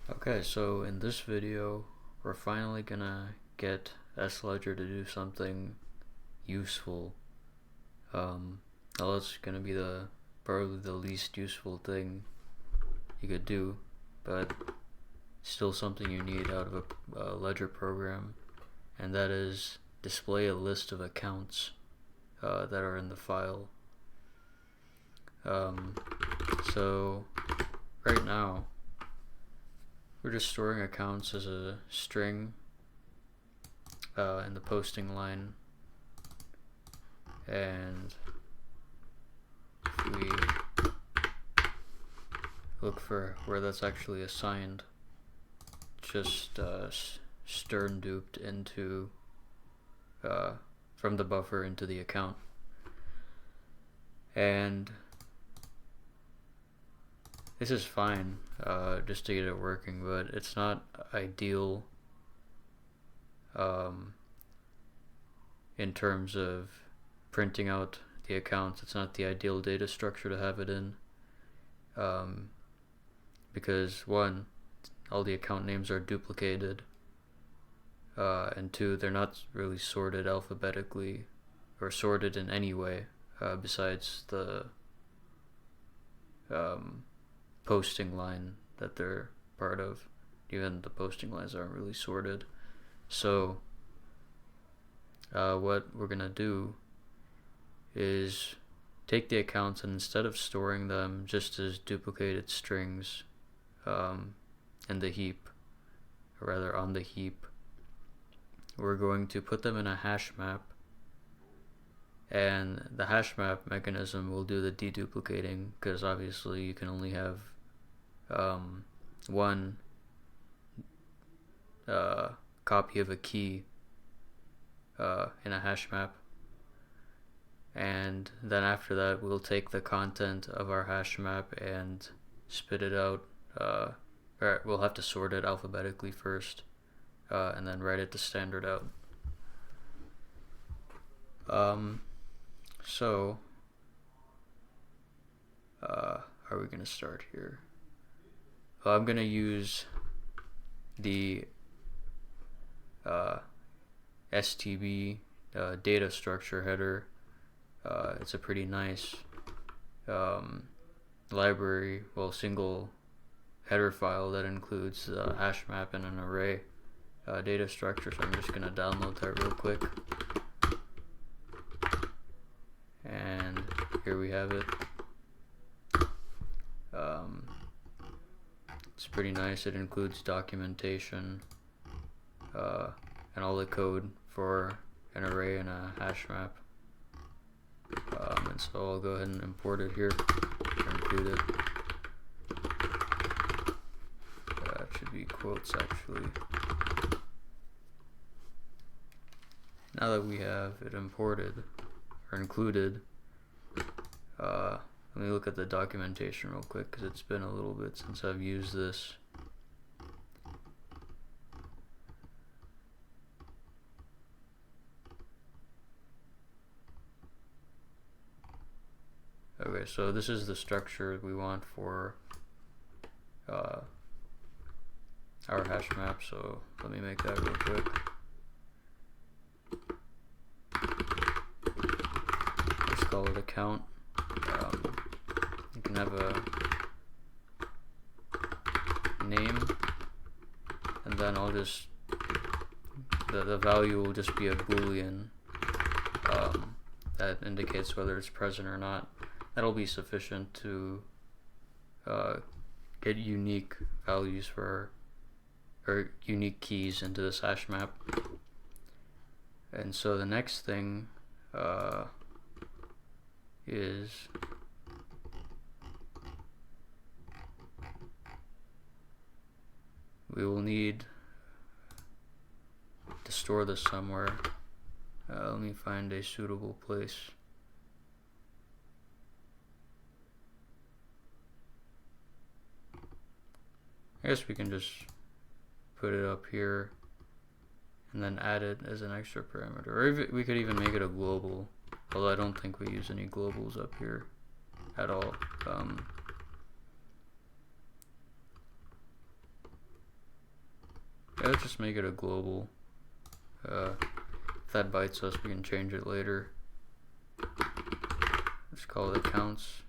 Okay, so in this video, we're finally gonna get sledger to do something useful. Although it's gonna be probably the least useful thing you could do, but still something you need out of a ledger program, and that is display a list of accounts that are in the file. So right now, we're just storing accounts as a string in the posting line, and if we look for where that's actually assigned, just stern duped into from the buffer into the account, and this is fine just to get it working, but it's not ideal in terms of printing out the accounts. It's not the ideal data structure to have it in, because one, all the account names are duplicated, and two, they're not really sorted alphabetically or sorted in any way besides the posting line that they're part of. Even the posting lines aren't really sorted. So what we're gonna do is take the accounts, and instead of storing them just as duplicated strings in the heap, or rather on the heap, we're going to put them in a hash map, and the hash map mechanism will do the deduplicating, because obviously you can only have one copy of a key in a hash map, and then after that we'll take the content of our hash map and spit it out, or we'll have to sort it alphabetically first, and then write it to standard out. So how are we going to start here? I'm going to use the STB data structure header. It's a pretty nice library, single header file that includes a hash map and an array data structure, so I'm just going to download that real quick. And here we have it. It's pretty nice. It includes documentation and all the code for an array and a hash map. And so I'll go ahead and import it here, or include it. That should be quotes actually. Now that we have it imported or included, let me look at the documentation real quick, because it's been a little bit since I've used this. Okay, so this is the structure we want for our hash map, so let me make that real quick. Let's call it account. You can have a name, and then I'll just, the value will just be a boolean that indicates whether it's present or not. That'll be sufficient to get unique values or unique keys into this hash map. And so the next thing is we will need to store this somewhere. Let me find a suitable place. I guess we can just put it up here and then add it as an extra parameter, or we could even make it a global, although I don't think we use any globals up here at all. Yeah, let's just make it a global. If that bites us, we can change it later. Let's call it accounts.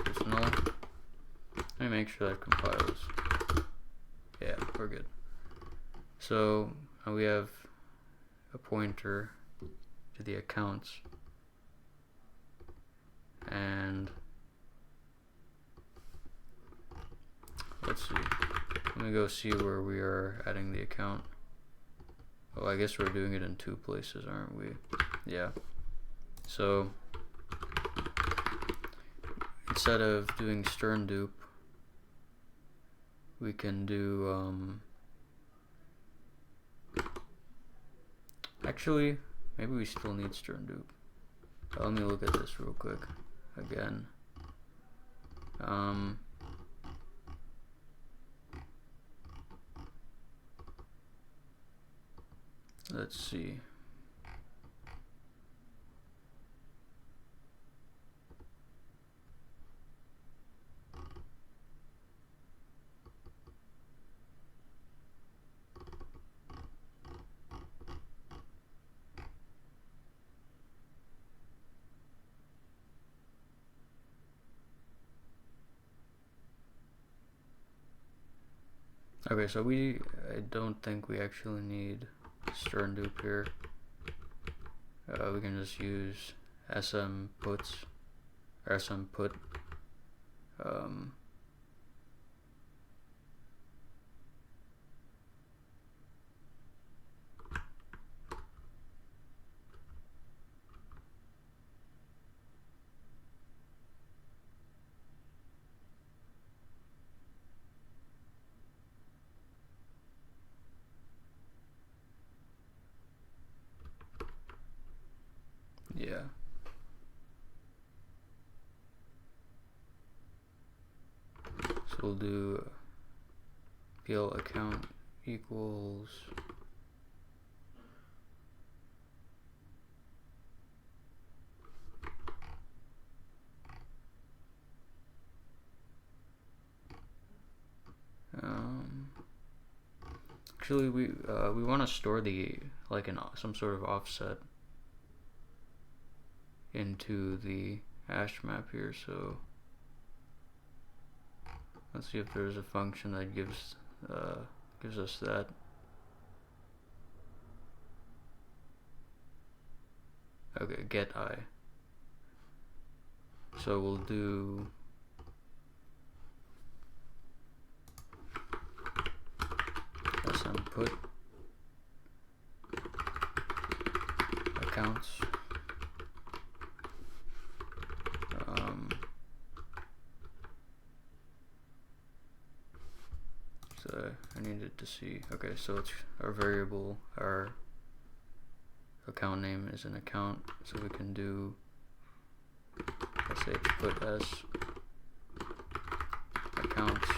It's null. Let me make sure that compiles. Yeah, we're good. So now we have a pointer to the accounts, and let's see. Let me go see where we are adding the account. Oh, I guess we're doing it in two places, aren't we? Yeah. So instead of doing stern dupe, we can do actually, maybe we still need stern dupe. Let me look at this real quick again. Let's see. Okay, so I don't think we actually need stern dupe here. We can just use sm puts or sm put. Yeah. So we'll do pl account equals actually we want to store the some sort of offset into the hash map here, so let's see if there's a function that gives us that. Okay, get I. So we'll do sm put accounts. So I needed to see. Okay, so it's our variable. Our account name is an account, so we can do sh put s accounts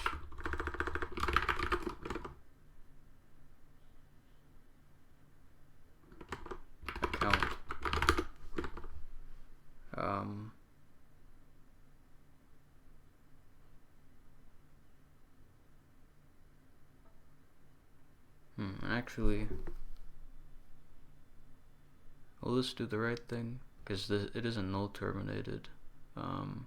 account. Actually, will this do the right thing? Because it isn't null terminated. So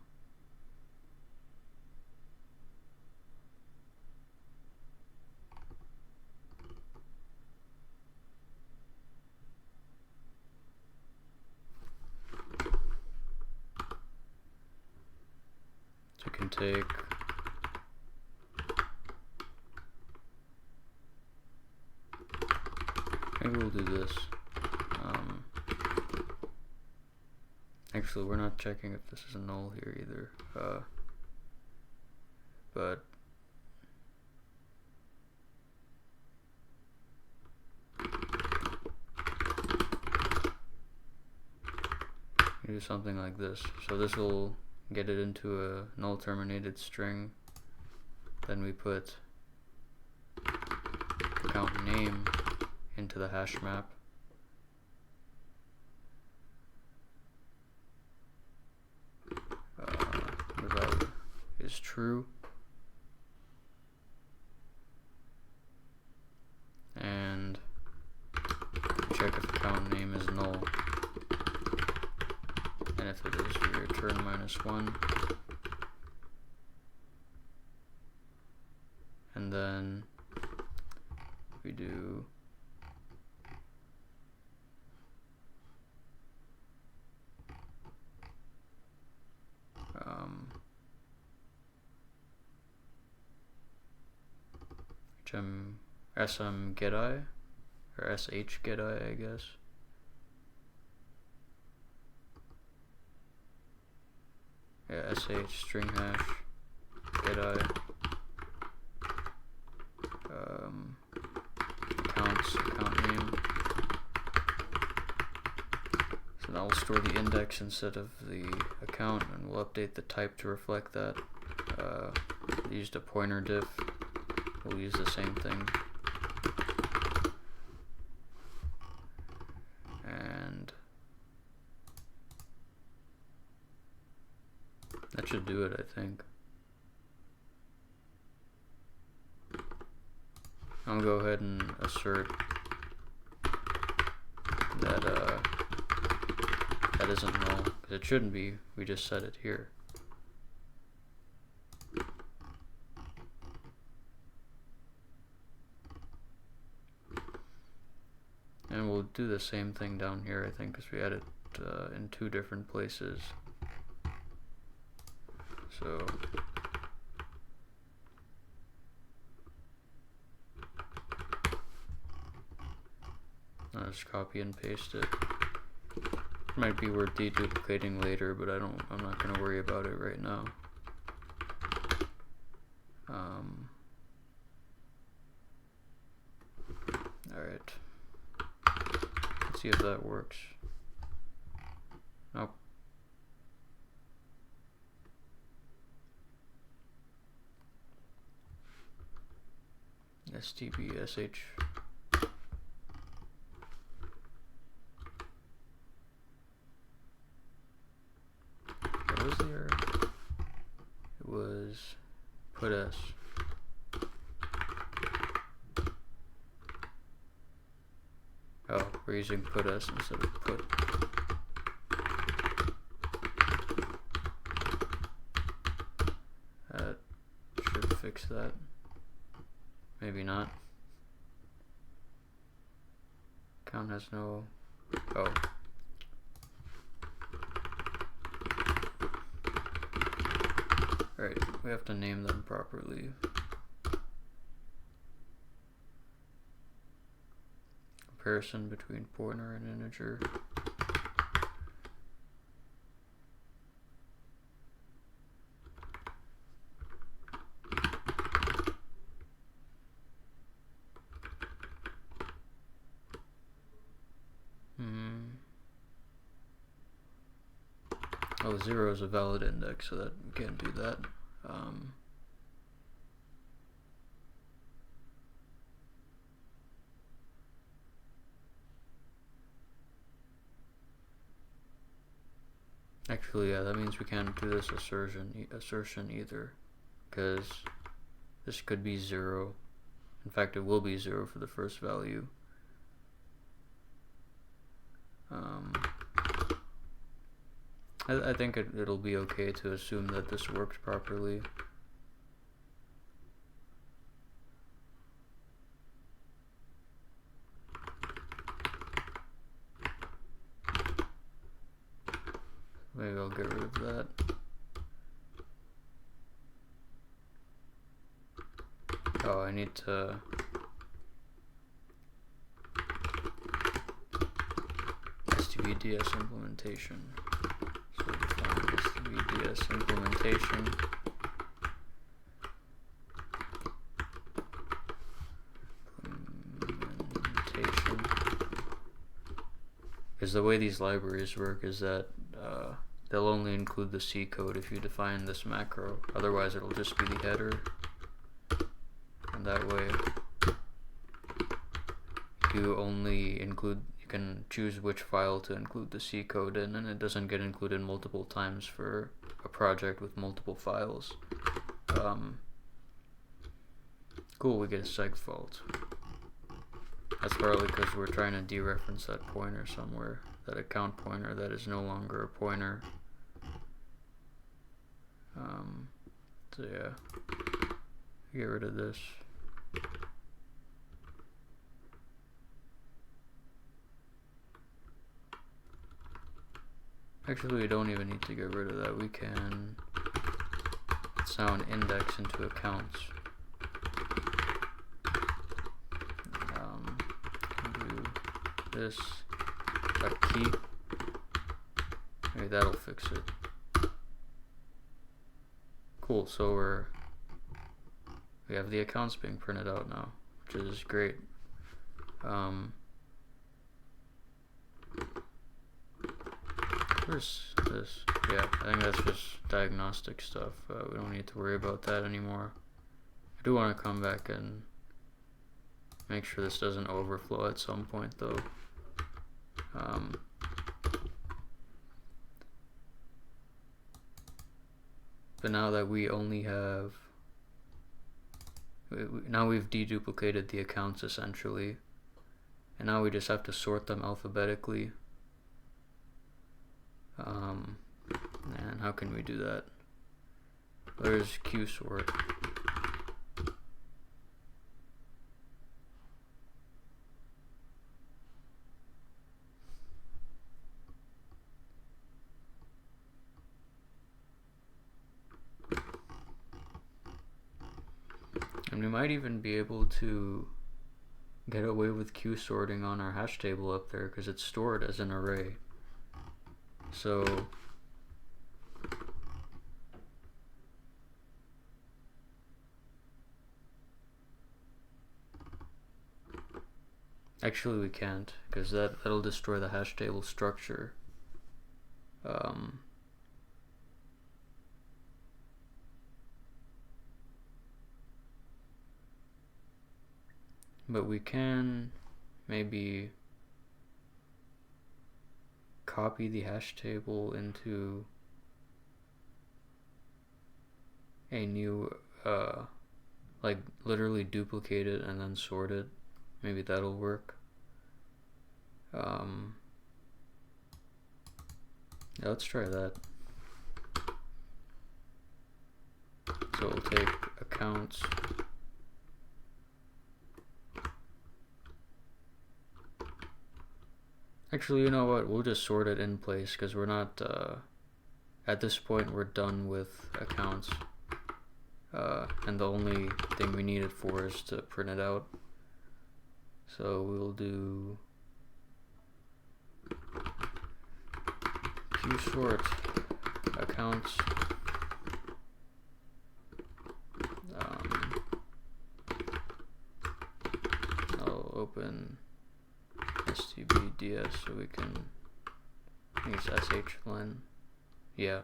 you can take maybe we'll do this. Actually, we're not checking if this is a null here either. But do something like this. So this will get it into a null terminated string. Then we put account name into the hash map. is true. And check if account name is null. And if it is, we return -1. And then we do sm getI or sh getI, I guess. Yeah, sh string hash getI account name. So now we'll store the index instead of the account, and we'll update the type to reflect that. Used a pointer diff. We'll use the same thing. And that should do it, I think. I'll go ahead and assert that that isn't null, because it shouldn't be. We just set it here. And we'll do the same thing down here, I think, because we had it in 2 different places. So I'll just copy and paste it. Might be worth deduplicating later, but I'm not going to worry about it right now. Alright. Let's see if that works. Nope. stbsh. What was the error? It was put s. Oh, we're using put s instead of put. That should fix that. Maybe not. Count has no. Oh. Alright, we have to name them properly. Comparison between pointer and integer. Oh, 0 is a valid index, so that we can't do that. Actually, yeah, that means we can't do this assertion either, because this could be 0. In fact, it will be 0 for the first value. I think it'll be okay to assume that this works properly. Maybe I'll get rid of that. Oh, I need to STBDS implementation. So define STBDS implementation. Because the way these libraries work is that they'll only include the C code if you define this macro. Otherwise, it'll just be the header. And that way, you can choose which file to include the C code in, and it doesn't get included multiple times for a project with multiple files. Cool, we get a seg fault. That's probably because we're trying to dereference that pointer somewhere, that account pointer that is no longer a pointer. So yeah, get rid of this. Actually, we don't even need to get rid of that. We can, it's now an index into accounts. Do this, a key. Maybe that'll fix it. Cool, so we have the accounts being printed out now, which is great. Where's this? Yeah, I think that's just diagnostic stuff. We don't need to worry about that anymore. I do want to come back and make sure this doesn't overflow at some point though. But now that we only have, now we've deduplicated the accounts essentially, and now we just have to sort them alphabetically. And how can we do that? There's Q sort. And we might even be able to get away with Q sorting on our hash table up there because it's stored as an array. So actually we can't, because that'll destroy the hash table structure. But we can maybe copy the hash table into a new, like literally duplicate it and then sort it. Maybe that'll work. Yeah, let's try that. So we'll take accounts. Actually, you know what? We'll just sort it in place because we're not, at this point, we're done with accounts. And the only thing we need it for is to print it out. So we'll do Q sort accounts. I'll open stbds so we can, I think it's shlen. Yeah.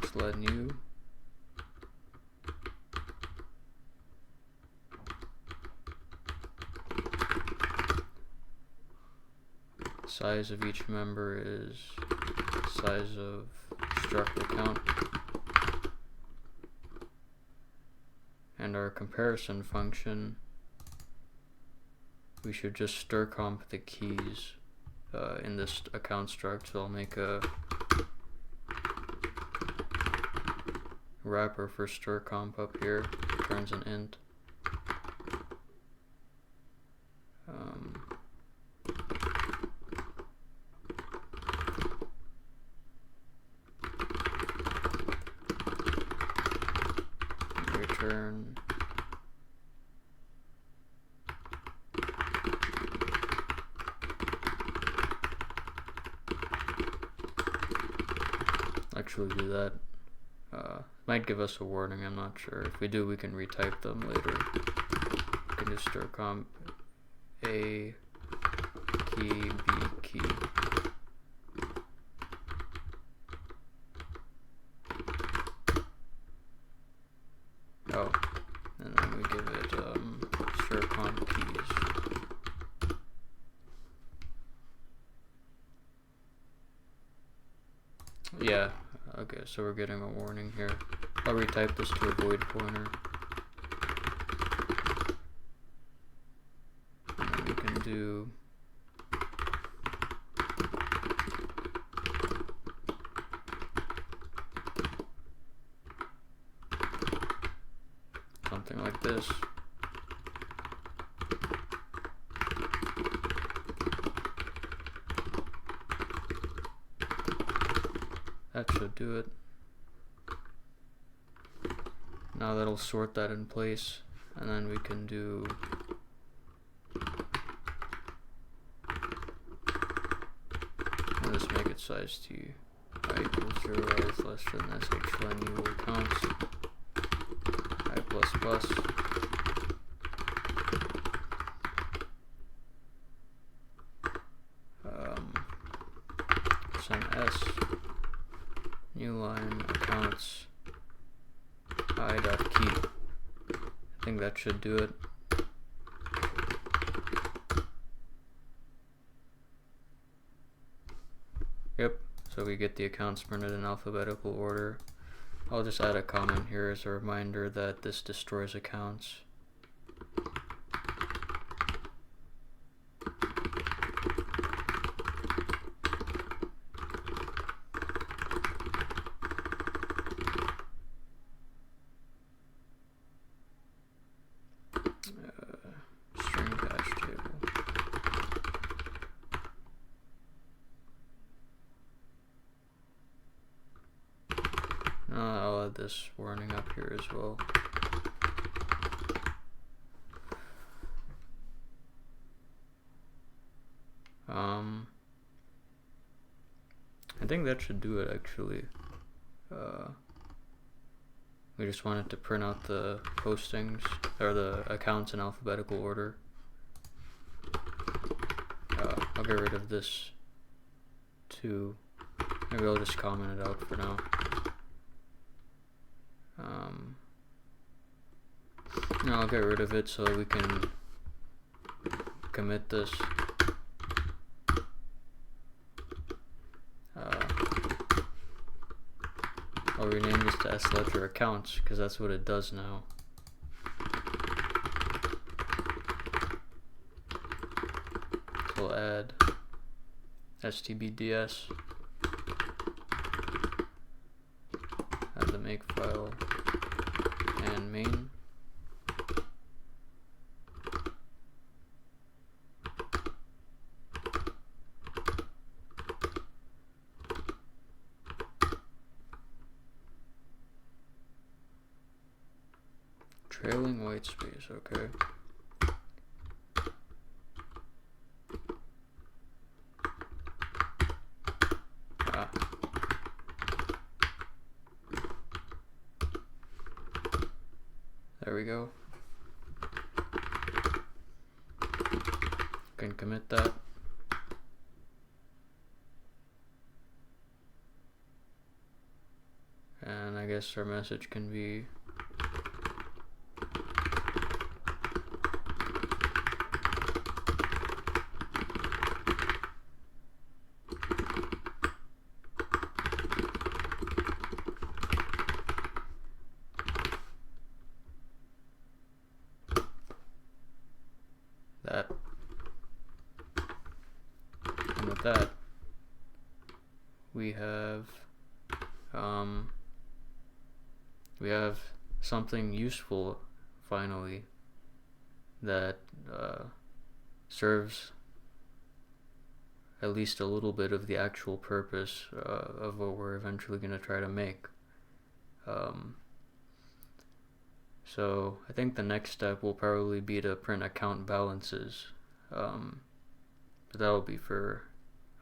Shlen new. Size of each member is size of struct account. And our comparison function, we should just stir comp the keys in this account struct. So I'll make a wrapper for stir comp up here, returns an int. Return actually do that. Might give us a warning, I'm not sure. If we do, we can retype them later. We can just stir comp A key, B key. Oh, and then we give it stir prompt keys. Yeah, okay, so we're getting a warning here. I'll retype this to a void pointer. And then we can do something like this. That should do it. Now that'll sort that in place, and then we can do I'll just make it size t. I equals 0, I is less than sh len u will counts I plus plus some s new line accounts I dot key. I think that should do it. Yep, so we get the accounts printed in alphabetical order. I'll just add a comment here as a reminder that this destroys accounts. String hash table. I'll add this warning up here as well. I think that should do it actually. We just wanted to print out the postings or the accounts in alphabetical order. I'll get rid of this too. Maybe I'll just comment it out for now. No, I'll get rid of it so we can commit this. I'll rename this to sledger accounts because that's what it does now. So we'll add stbds, add the makefile and main. Trailing white space, okay. There we go. Can commit that. And I guess our message can be that. And with that, we have something useful finally that serves at least a little bit of the actual purpose of what we're eventually going to try to make. So I think the next step will probably be to print account balances, but that will be for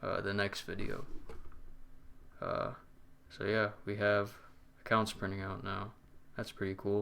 the next video. So yeah, we have accounts printing out now. That's pretty cool.